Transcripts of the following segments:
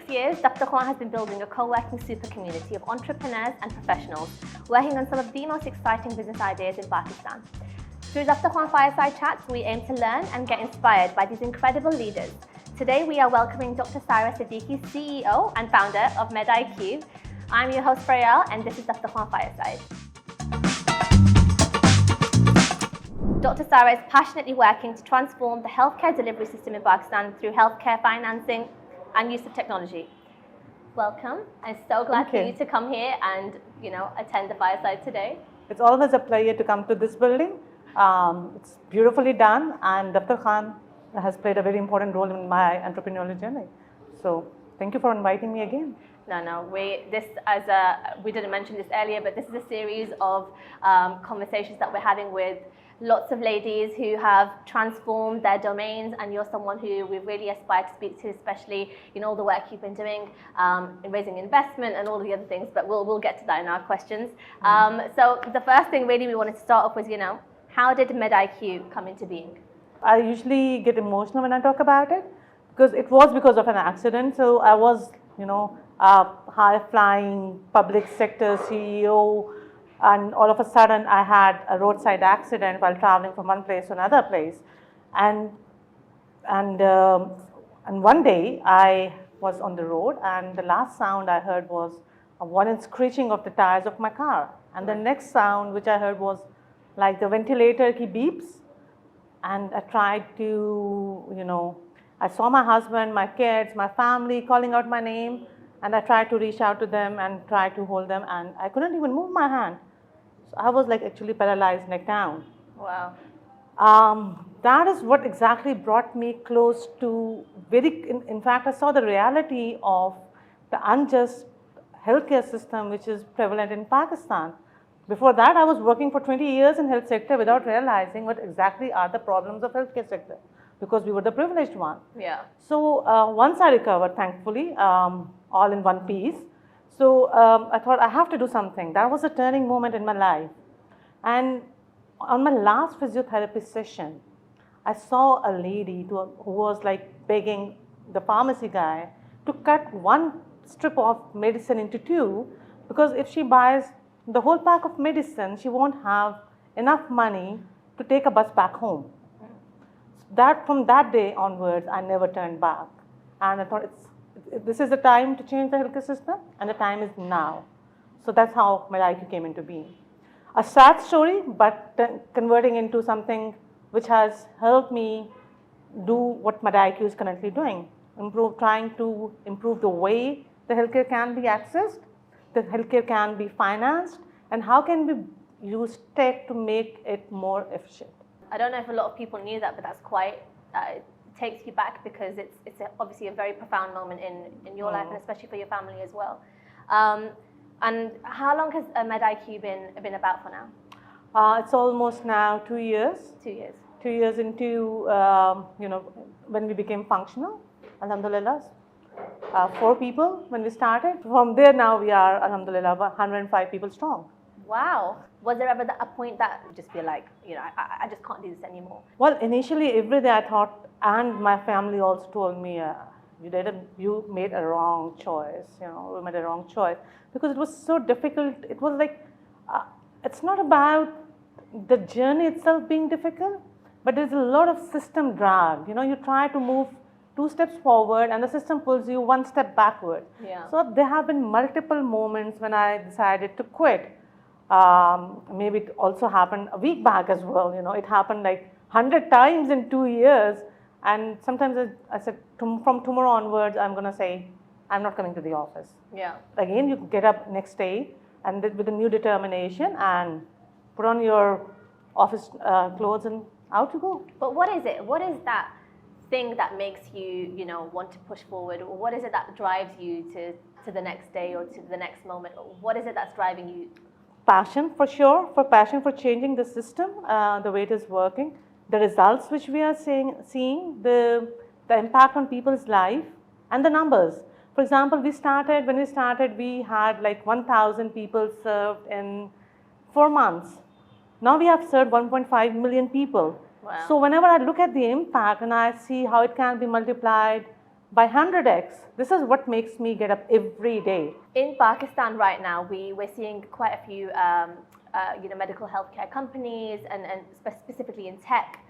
years, Daftarkhwan has been building a co-working super community of entrepreneurs and professionals working on some of the most exciting business ideas in Pakistan. Through Daftarkhwan Fireside Chats, we aim to learn and get inspired by these incredible leaders. Today, we are welcoming Dr. Saira Siddique, CEO and founder of MedIQ. I'm your host, Frayal, and this is Daftarkhwan Fireside. Dr. Saira is passionately working to transform the healthcare delivery system in Pakistan through healthcare financing and use of technology. Welcome. I'm so glad for you to come here and, attend the Fireside today. It's always a pleasure to come to this building. It's beautifully done, and Daftarkhwan has played a very important role in my entrepreneurial journey. So thank you for inviting me again. No. We didn't mention this earlier, but this is a series of conversations that we're having with lots of ladies who have transformed their domains, and you're someone who we really aspire to speak to, especially all the work you've been doing in raising investment and all the other things. But we'll get to that in our questions. So the first thing really we wanted to start off was, how did MedIQ come into being? I usually get emotional when I talk about it because it was because of an accident. So I was, a high-flying public sector CEO. And all of a sudden, I had a roadside accident while traveling from one place to another place. And one day, I was on the road, and the last sound I heard was a violent screeching of the tires of my car. And the next sound, which I heard, was like the ventilator ki beeps. And I tried to, I saw my husband, my kids, my family calling out my name, and I tried to reach out to them and try to hold them, and I couldn't even move my hand. So I was actually paralyzed neck down. Wow. That is what exactly brought me close to in fact, I saw the reality of the unjust healthcare system which is prevalent in Pakistan. Before that, I was working for 20 years in health sector without realizing what exactly are the problems of healthcare sector, because we were the privileged one. Yeah. So once I recovered, thankfully, all in one piece. So I thought I have to do something. That was a turning moment in my life. And on my last physiotherapy session, I saw a lady who was begging the pharmacy guy to cut one strip of medicine into two, because if she buys the whole pack of medicine, she won't have enough money to take a bus back home. From that day onwards, I never turned back. And I thought this is the time to change the healthcare system, and the time is now. So that's how MedIQ came into being. A sad story, but converting into something which has helped me do what MedIQ is currently doing, trying to improve the way the healthcare can be accessed, the healthcare can be financed, and how can we use tech to make it more efficient. I don't know if a lot of people knew that, but that's quite, it takes you back, because it's obviously a very profound moment in your life, and especially for your family as well. And how long has MedIQ been about for now? It's almost now 2 years. 2 years. 2 years into, when we became functional, alhamdulillah. 4 people when we started. From there now we are, alhamdulillah, 105 people strong. Wow. Was there ever a point that you just feel like, I just can't do this anymore? Well, initially every day I thought, and my family also told me, you made a wrong choice, we made a wrong choice. Because it was so difficult. It was it's not about the journey itself being difficult, but there's a lot of system drag. You try to move 2 steps forward and the system pulls you 1 step backward. Yeah. So there have been multiple moments when I decided to quit. Maybe it also happened a week back as well. It happened 100 times in 2 years. And sometimes I said, from tomorrow onwards, I'm going to say, I'm not coming to the office. Yeah. Again, you get up next day and with a new determination and put on your office clothes and out you go. But what is it? What is that thing that makes you, want to push forward? Or what is it that drives you to the next day or to the next moment? What is it that's driving you? Passion, for sure. Passion for changing the system, the way it is working. The results which we are seeing, the impact on people's life, and the numbers. For example, when we started, we had 1,000 people served in 4 months. Now we have served 1.5 million people. Wow. So whenever I look at the impact and I see how it can be multiplied by 100x. This is what makes me get up every day. In Pakistan right now, we're seeing quite a few medical healthcare companies and specifically in tech.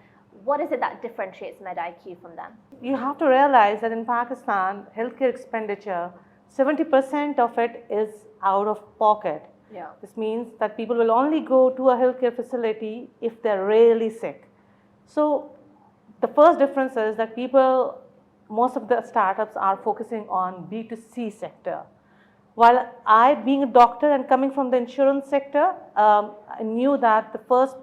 What is it that differentiates MedIQ from them? You have to realize that in Pakistan, healthcare expenditure, 70% of it is out of pocket. Yeah. This means that people will only go to a healthcare facility if they're really sick. So the first difference is that most of the startups are focusing on B2C sector. While I, being a doctor and coming from the insurance sector, I knew that the first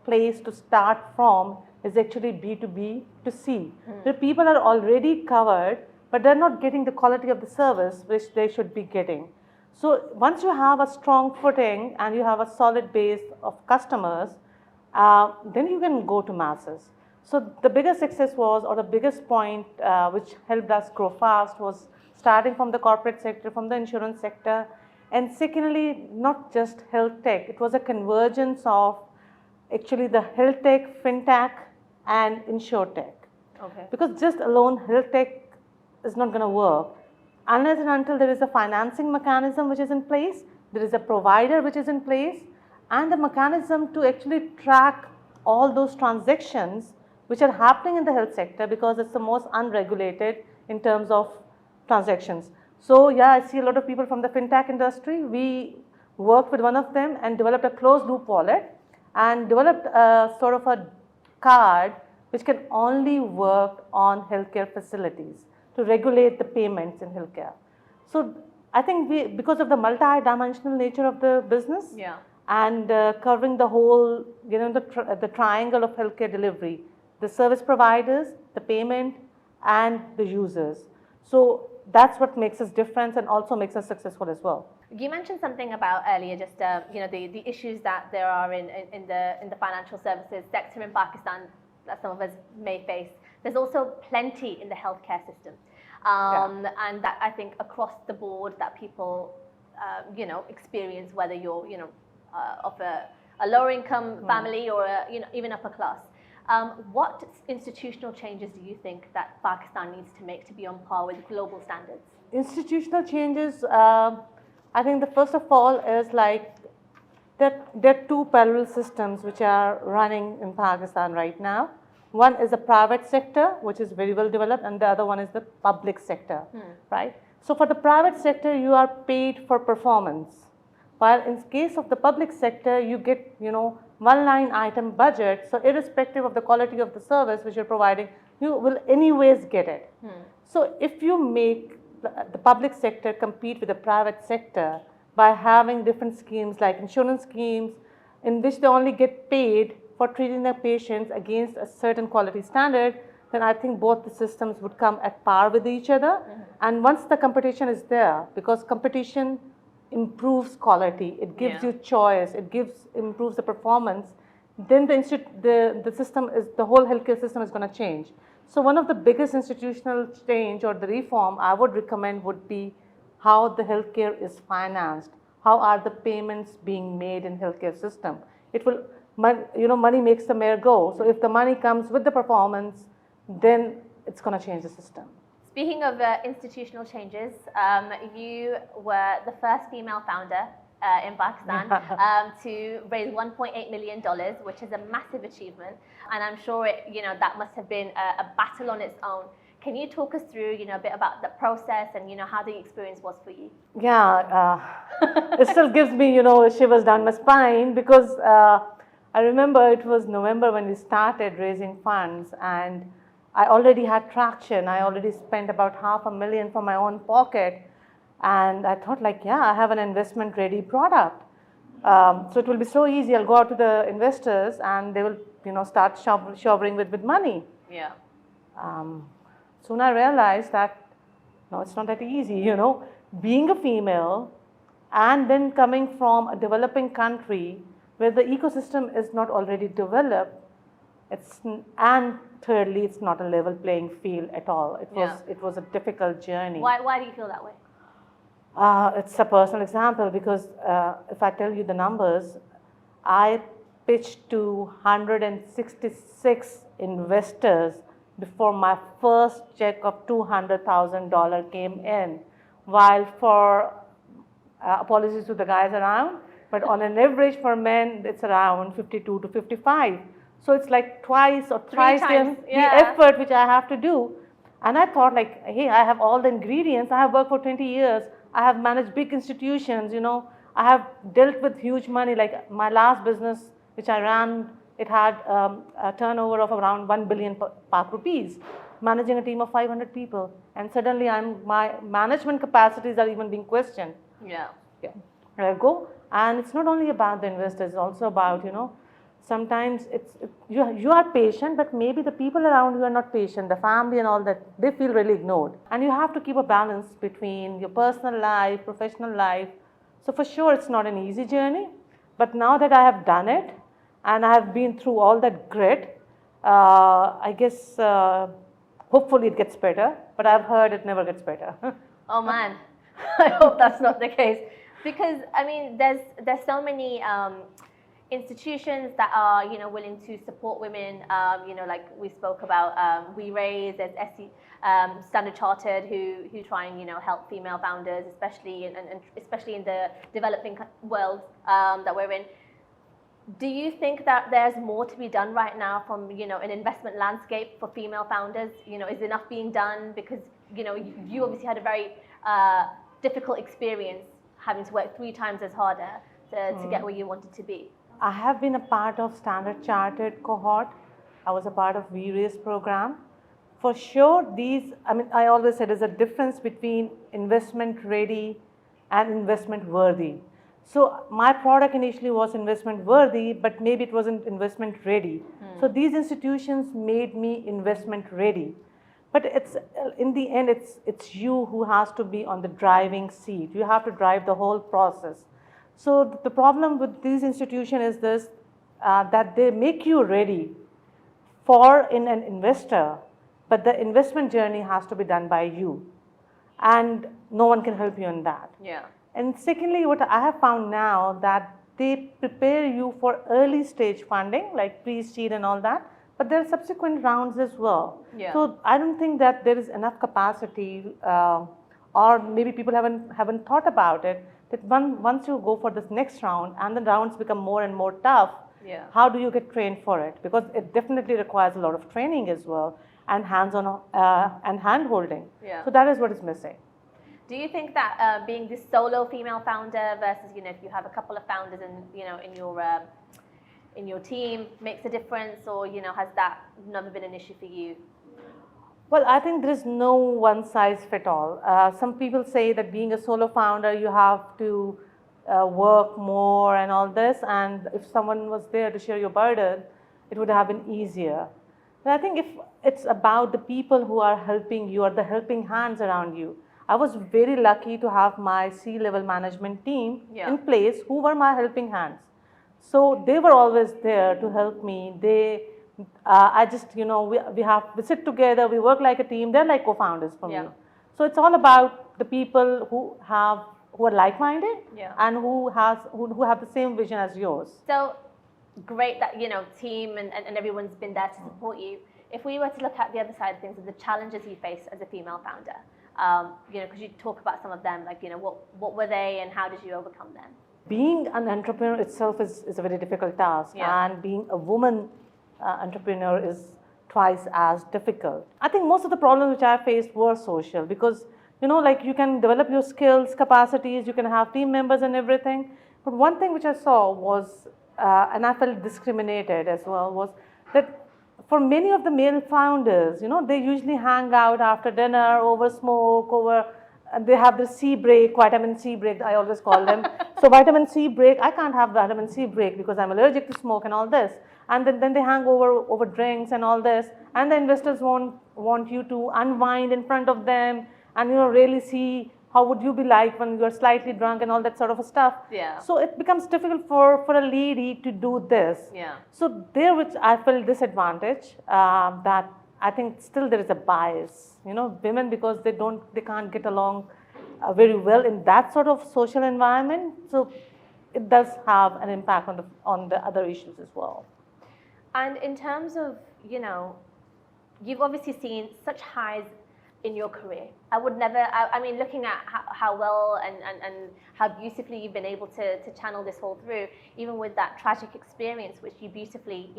place to start from is actually B2B to C, where people are already covered, but they're not getting the quality of the service which they should be getting. So once you have a strong footing and you have a solid base of customers, then you can go to masses. So the biggest success was, or the biggest point which helped us grow fast was starting from the corporate sector, from the insurance sector, and secondly, not just health tech. It was a convergence of actually the health tech, fintech, and insurtech. Okay. Because just alone health tech is not going to work. Unless and until there is a financing mechanism which is in place, there is a provider which is in place, and a mechanism to actually track all those transactions which are happening in the health sector, because it's the most unregulated in terms of transactions. So yeah, I see a lot of people from the fintech industry. We worked with one of them and developed a closed loop wallet and developed a sort of a card which can only work on healthcare facilities to regulate the payments in healthcare. So I think because of the multi-dimensional nature of the business, and covering the whole, the triangle of healthcare delivery, the service providers, the payment, and the users. So that's what makes us different and also makes us successful as well. You mentioned something about earlier, just the issues that there are in the financial services sector in Pakistan that some of us may face. There's also plenty in the healthcare system, and that I think across the board that people experience, whether you're of a lower income family or even upper class. What institutional changes do you think that Pakistan needs to make to be on par with global standards? Institutional changes, I think the first of all is like there are two parallel systems which are running in Pakistan right now. One is the private sector, which is very well developed, and the other one is the public sector, right? So for the private sector, you are paid for performance. While in case of the public sector, you get, one line item budget. So irrespective of the quality of the service which you're providing, you will anyways get it. So if you make the public sector compete with the private sector by having different schemes like insurance schemes in which they only get paid for treating their patients against a certain quality standard, then I think both the systems would come at par with each other. And once the competition is there, because competition improves quality, it gives you choice, it improves the performance, then the whole healthcare system is going to change. So one of the biggest institutional change or the reform I would recommend would be how the healthcare is financed. How are the payments being made in healthcare system? It will, money makes the mayor go. So if the money comes with the performance, then it's going to change the system. Speaking of institutional changes, you were the first female founder in Pakistan to raise $1.8 million, which is a massive achievement. And I'm sure that must have been a battle on its own. Can you talk us through a bit about the process and how the experience was for you? Yeah, it still gives me shivers down my spine, because I remember it was November when we started raising funds, and I already had traction. I already spent about $500,000 from my own pocket. And I thought I have an investment ready product. So it will be so easy. I'll go out to the investors and they will, start showering with money. Yeah. Soon I realized that, no, it's not that easy, Being a female and then coming from a developing country where the ecosystem is not already developed, and thirdly, it's not a level playing field at all. It was a difficult journey. Why do you feel that way? It's a personal example, because if I tell you the numbers, I pitched to 166 investors before my first check of $200,000 came in. While for, apologies to the guys around, but on an average for men, it's around 52 to 55. So it's like twice or thrice the effort which I have to do. And I thought like, hey, I have all the ingredients. I have worked for 20 years. I have managed big institutions, I have dealt with huge money. Like my last business, which I ran, it had a turnover of around 1 billion Pak rupees, managing a team of 500 people. And suddenly my management capacities are even being questioned. Yeah. There I go. And it's not only about the investors, it's also about, sometimes you are patient, but maybe the people around you are not patient, the family and all that, they feel really ignored. And you have to keep a balance between your personal life, professional life. So for sure, it's not an easy journey. But now that I have done it, and I have been through all that grit, I guess hopefully it gets better, but I've heard it never gets better. Oh man, I hope that's not the case. Because I mean, there's so many institutions that are willing to support women. Like we spoke about, We Raise. There's Standard Chartered who try and help female founders, especially and especially in the developing world that we're in. Do you think that there's more to be done right now from an investment landscape for female founders? Is enough being done? Because you obviously had a very difficult experience having to work 3 times as harder to get where you wanted to be. I have been a part of Standard Chartered cohort. I was a part of We Raise program. For sure, I always said there's a difference between investment ready and investment worthy. So my product initially was investment worthy, but maybe it wasn't investment ready. So these institutions made me investment ready. But in the end, it's you who has to be on the driving seat. You have to drive the whole process. So the problem with these institutions is this, that they make you ready for an investor, but the investment journey has to be done by you. And no one can help you in that. Yeah. And secondly, what I have found now that they prepare you for early stage funding, like pre-seed and all that, but there are subsequent rounds as well. Yeah. So I don't think that there is enough capacity, or maybe people haven't thought about it, that once you go for this next round and the rounds become more and more tough, how do you get trained for it? Because it definitely requires a lot of training as well, and hands-on and hand-holding. Yeah. So that is what is missing. Do you think that being this solo female founder versus if you have a couple of founders in your team makes a difference, or has that never been an issue for you? Well, I think there is no one size fit all. Some people say that being a solo founder, you have to work more and all this, and if someone was there to share your burden, it would have been easier. But I think if it's about the people who are helping you or the helping hands around you. I was very lucky to have my C-level management team in place who were my helping hands. So they were always there to help me. I just, we sit together, we work like a team. They're like co-founders for me. So it's all about the people who are like-minded and who have the same vision as yours. So great that team and everyone's been there to support you. If we were to look at the other side of things, of the challenges you face as a female founder, could you talk about some of them? Like, what were they and how did you overcome them? Being an entrepreneur itself is a very difficult task, and being a woman entrepreneur is twice as difficult. I think most of the problems which I faced were social, because you can develop your skills, capacities, you can have team members and everything. But one thing which I saw was, and I felt discriminated as well, was that for many of the male founders, they usually hang out after dinner, over smoke, they have the C break, vitamin C break, I always call them. So vitamin C break, I can't have vitamin C break because I'm allergic to smoke and all this. And then they hang over drinks and all this. And the investors want you to unwind in front of them and really see how would you be like when you're slightly drunk and all that sort of stuff. Yeah. So it becomes difficult for a lady to do this. Yeah. So there which I felt disadvantage, that I think still there is a bias. Women, because they can't get along very well in that sort of social environment. So it does have an impact on the other issues as well. And in terms of, you've obviously seen such highs in your career. I would never, I mean, looking at how well and how beautifully you've been able to channel this all through, even with that tragic experience, which you beautifully,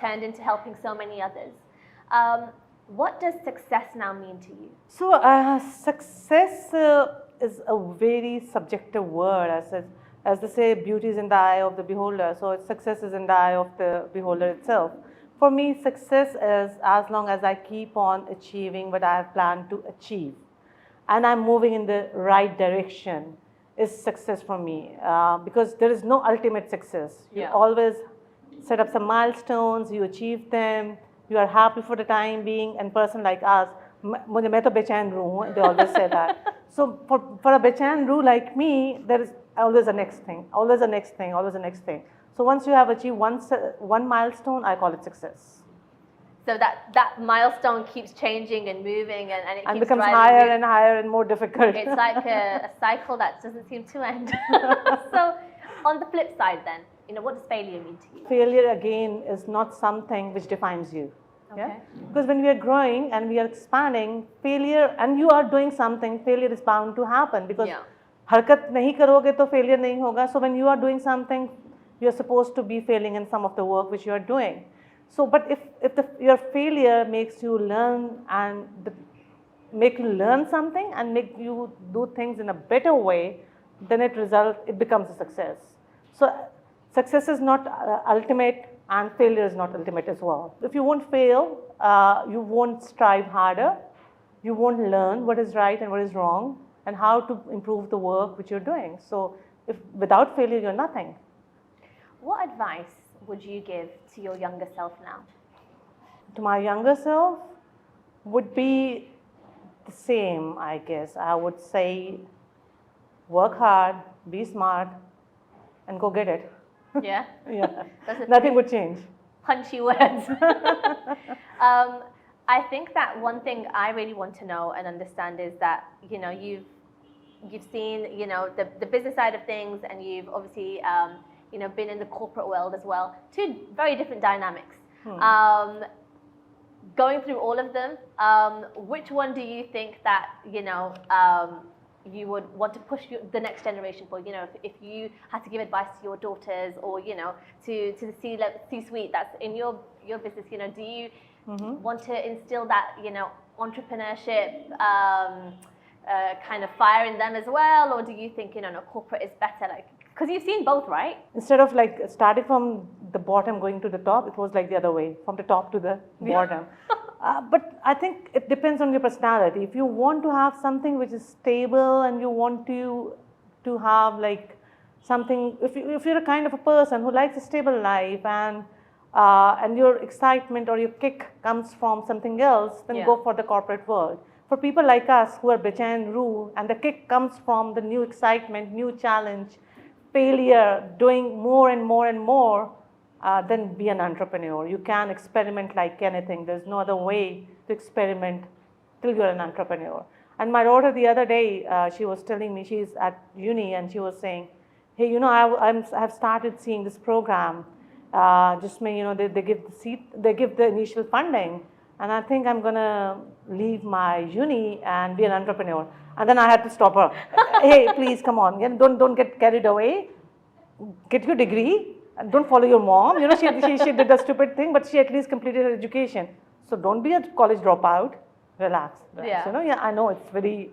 turned into helping so many others. What does success now mean to you? So success is a very subjective word, as they say, beauty is in the eye of the beholder. So success is in the eye of the beholder itself. For me, success is as long as I keep on achieving what I have planned to achieve, and I'm moving in the right direction, is success for me. Because there is no ultimate success. You always set up some milestones, you achieve them, you are happy for the time being, and person like us, मैं तो बेचैन रूह हूँ, they always say that. So for a बेचैन रूह like me, there is always a next thing, always a next thing, always a next thing. So once you have achieved one milestone, I call it success. So that milestone keeps changing and moving, and it keeps becomes higher and higher and more difficult. It's like a cycle that doesn't seem to end. So on the flip side then, what does failure mean to you? Failure again is not something which defines you. Okay. Yeah? Because when we are growing and we are expanding, failure, and you are doing something, failure is bound to happen, because हरकत नहीं करोगे तो failure नहीं होगा. So when you are doing something, you are supposed to be failing in some of the work which you are doing. So, but if your failure makes you learn and make you learn something and make you do things in a better way, then it becomes a success. So success is not ultimate, and failure is not ultimate as well. If you won't fail, you won't strive harder, you won't learn what is right and what is wrong, and how to improve the work which you're doing. So without failure, you're nothing. What advice would you give to your younger self now? To my younger self would be the same, I guess. I would say work hard, be smart, and go get it. Yeah? Yeah. Nothing would change. Punchy words. I think that one thing I really want to know and understand is that, you've seen, the business side of things, and you've obviously, been in the corporate world as well. Two very different dynamics. Going through all of them, which one do you think that, you would want to push the next generation for? If you had to give advice to your daughters, or, to the C-suite that's in your business, do you want to instill that, entrepreneurship kind of fire in them as well? Or do you think, no, corporate is better? Because you've seen both, right? Instead of starting from the bottom going to the top, it was the other way, from the top to the bottom. But I think it depends on your personality. If you want to have something which is stable, and you want to have something, if you're a kind of a person who likes a stable life, and your excitement or your kick comes from something else, then go for the corporate world. For people like us who are bechain roo, and the kick comes from the new excitement, new challenge, failure, doing more and more and more, then be an entrepreneur. You can experiment like anything. There's no other way to experiment till you're an entrepreneur. And my daughter the other day, she was telling me, she's at uni, and she was saying, hey, I've started seeing this program. They give the seat, they give the initial funding, and I think I'm gonna leave my uni and be an entrepreneur. And then I had to stop her. Hey, please, come on, don't get carried away. Get your degree, and don't follow your mom. She did a stupid thing, but she at least completed her education. So don't be a college dropout. Relax. Yeah. I know it's very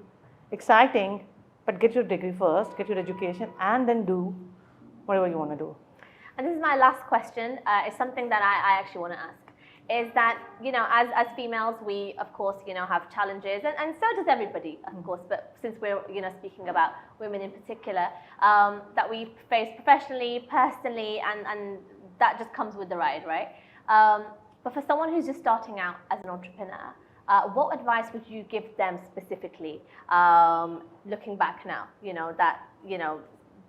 exciting, but get your degree first, get your education, and then do whatever you want to do. And this is my last question. It's something that I actually want to ask. Is that, as females, we, of course, have challenges, and so does everybody, of course, but since we're, speaking about women in particular, that we face professionally, personally, and that just comes with the ride, right? But for someone who's just starting out as an entrepreneur, what advice would you give them specifically, looking back now,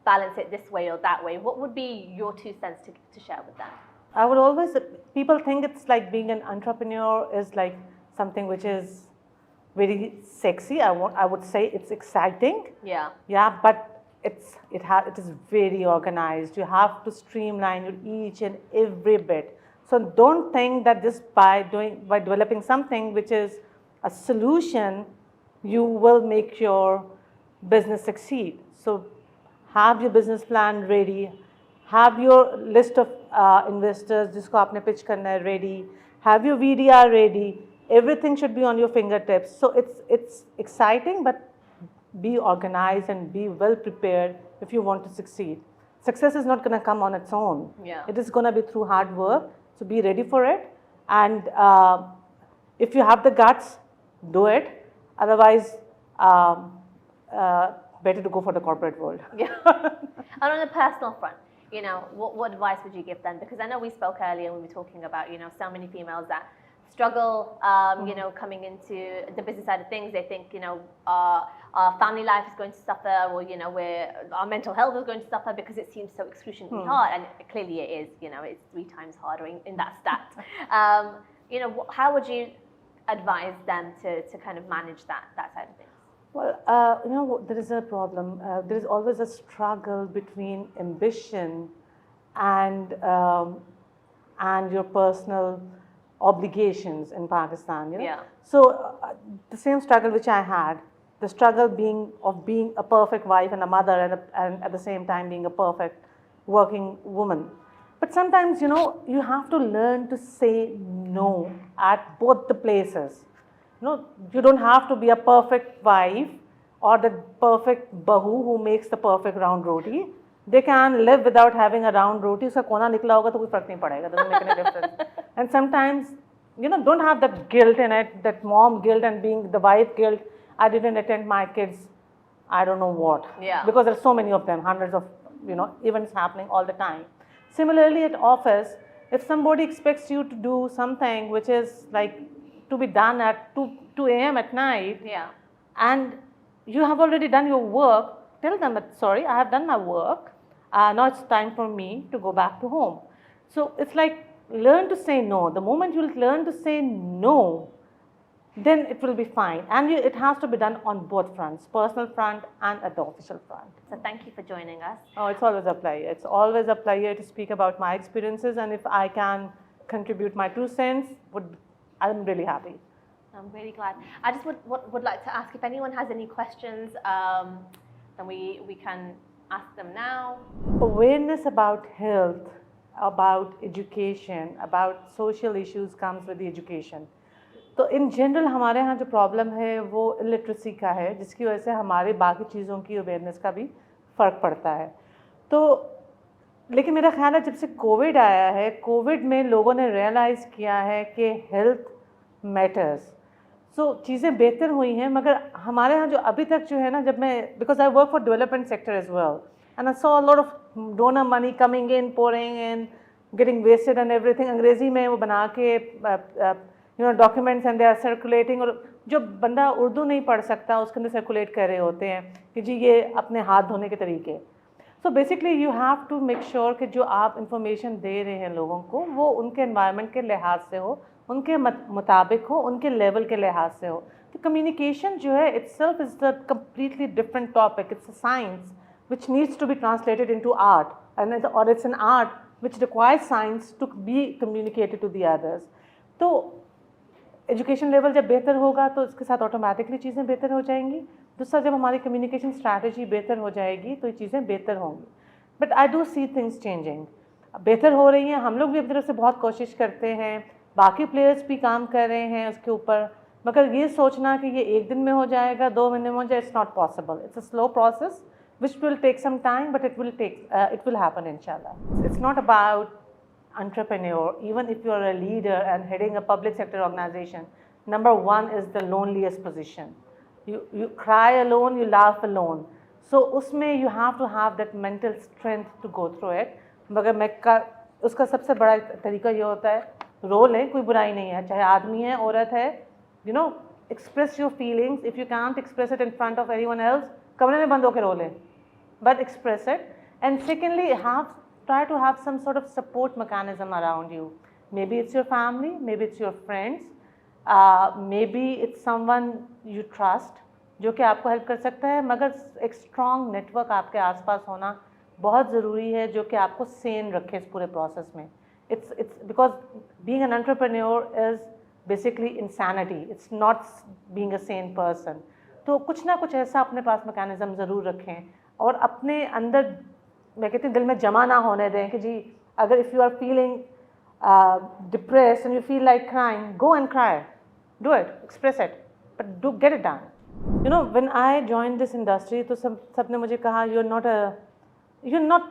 balance it this way or that way? What would be your 2 cents to share with them? I would always, people think it's like being an entrepreneur is like something which is very sexy. I would say it's exciting. Yeah. Yeah, but it is very organized. You have to streamline your each and every bit. So don't think that just by developing something which is a solution, you will make your business succeed. So have your business plan ready, have your list of investors जिसको आपने pitch करना है ready, have your VDR ready. Everything should be on your fingertips. So it's exciting, but be organized and be well prepared if you want to succeed. Success is not going to come on its own. Yeah. It is going to be through hard work. So be ready for it. And if you have the guts, do it. Otherwise, better to go for the corporate world. Yeah. And on a personal front, you know, what advice would you give them? Because I know we spoke earlier when we were talking about, you know, so many females that struggle, you know, coming into the business side of things. They think, you know, our family life is going to suffer, or, you know, our mental health is going to suffer because it seems so excruciatingly hard. And clearly it is, you know, it's 3 times harder in that stat. You know, how would you advise them to kind of manage that side of things? Well, you know, there is a problem. There is always a struggle between ambition and your personal obligations in Pakistan. You know? Yeah. So the same struggle which I had, the struggle of being a perfect wife and a mother, and at the same time being a perfect working woman. But sometimes, you know, you have to learn to say no at both the places. You know, you don't have to be a perfect wife or the perfect bahu who makes the perfect round roti. They can live without having a round roti. Uska kona nikla hoga to koi farak nahi padega. Doesn't make any difference. And sometimes, you know, don't have that guilt in it, that mom guilt and being the wife guilt. I didn't attend my kids, I don't know what. Yeah. Because there's so many of them, hundreds of, you know, events happening all the time. Similarly, at office, if somebody expects you to do something which is like to be done at 2 a.m. at night, yeah, and you have already done your work, tell them that, sorry, I have done my work. Now it's time for me to go back to home. So it's like, learn to say no. The moment you learn to say no, then it will be fine. And it has to be done on both fronts, personal front and at the official front. So thank you for joining us. Oh, it's always a pleasure. It's always a pleasure to speak about my experiences, and if I can contribute my 2 cents, I'm really happy. I'm really glad. I just would like to ask if anyone has any questions, then we can ask them now. Awareness about health, about education, about social issues comes with the education. तो in general हमारे यहाँ जो problem है वो illiteracy का है, जिसकी वजह से हमारे बाकी चीज़ों की अवेयरनेस का भी फ़र्क पड़ता है. तो लेकिन मेरा ख्याल है जब से कोविड आया है, कोविड में लोगों ने रियलाइज़ किया है कि हेल्थ मैटर्स. सो चीज़ें बेहतर हुई हैं, मगर हमारे यहाँ जो अभी तक जो है ना, जब मैं because I work for development sector as well, and I saw a lot of donor money coming in, pouring in, getting wasted and everything. अंग्रेज़ी में वो बना के documents and they are circulating, और जो बंदा उर्दू नहीं पढ़ सकता उसके अंदर सर्कुलेट कर रहे होते हैं कि जी ये अपने हाथ धोने के तरीके. So basically you have to make sure कि जो आप इंफॉर्मेशन दे रहे हैं लोगों को वो उनके एनवायरनमेंट के लिहाज से हो, उनके मुताबिक हो, उनके लेवल के लिहाज से हो. तो कम्युनिकेशन जो है itself is a completely different topic. It's a science which needs to be translated into art, or it's an art which requires science to be communicated to the others. तो education level जब बेहतर होगा तो इसके साथ automatically चीज़ें बेहतर हो जाएंगी. दूसरा, जब हमारी कम्युनिकेशन स्ट्रैटेजी बेहतर हो जाएगी तो ये चीज़ें बेहतर होंगी. But I do see things changing, बेहतर हो रही हैं. हम लोग भी अपनी तरफ से बहुत कोशिश करते हैं, बाकी प्लेयर्स भी काम कर रहे हैं उसके ऊपर, मगर ये सोचना कि ये 1 दिन में हो जाएगा, 2 महीने में हो जाए, it's not possible. It's a slow process which will take some time, but it will happen inshallah. It's not about entrepreneur. Even if you're a leader and heading a public sector organization, number 1 is the loneliest position. You cry alone, you laugh alone. So उसमें you have to have that mental strength to go through it. मगर उसका सबसे बड़ा तरीका ये होता है, रो लें, कोई बुराई नहीं है, चाहे आदमी है, औरत है, express your feelings. If you can't express it in front of anyone else, कमरे में बंद होकर रो लें, but express it. And secondly, try to have some sort of support mechanism around you. Maybe it's your family, maybe it's your friends, maybe it's someone you trust जो कि आपको help कर सकता है. मगर एक स्ट्रॉन्ग नेटवर्क आपके आसपास होना बहुत ज़रूरी है जो कि आपको सेन रखे इस पूरे प्रोसेस में. it's because being an entrepreneur is basically insanity. It's not being a sane person. तो कुछ ना कुछ ऐसा अपने पास मैकेनिज्म ज़रूर रखें और अपने अंदर मैं कहती हूँ दिल में जमा ना होने दें कि जी अगर if you are feeling depressed and you feel like crying, go and cry, do it, express it, but do get it done. You know, when I joined this industry, तो सबने मुझे कहा you're not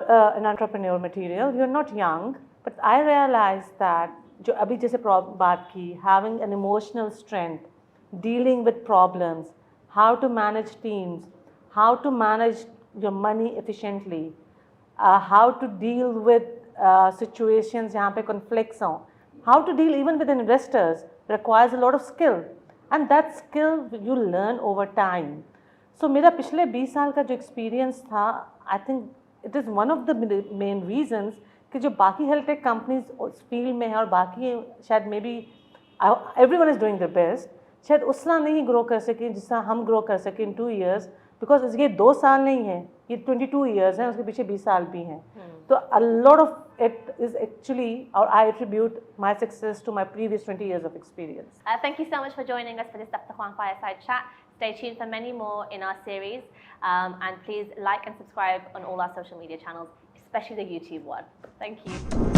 an entrepreneur material, you're not young, but I realized that जो अभी जैसे बात की, having an emotional strength, dealing with problems, how to manage teams, how to manage your money efficiently, how to deal with situations जहाँ पे conflicts हों, how to deal even with investors requires a lot of skill, and that skill you learn over time. So मेरा पिछले 20 साल का जो experience था, I think it is one of the main reasons कि जो बाकी health tech companies उस field में हैं और बाकी शायद maybe everyone is doing their best, शायद उतना नहीं grow कर सके जितना हम grow कर सके in 2 years, because ये 2 साल नहीं है, ये 22 years हैं, उसके पीछे 20 साल भी हैं. तो a lot of it is actually, or I attribute my success to my previous 20 years of experience. Thank you so much for joining us for this Daftarkhwan Fireside Chat. Stay tuned for many more in our series, and please like and subscribe on all our social media channels, especially the YouTube one. Thank you.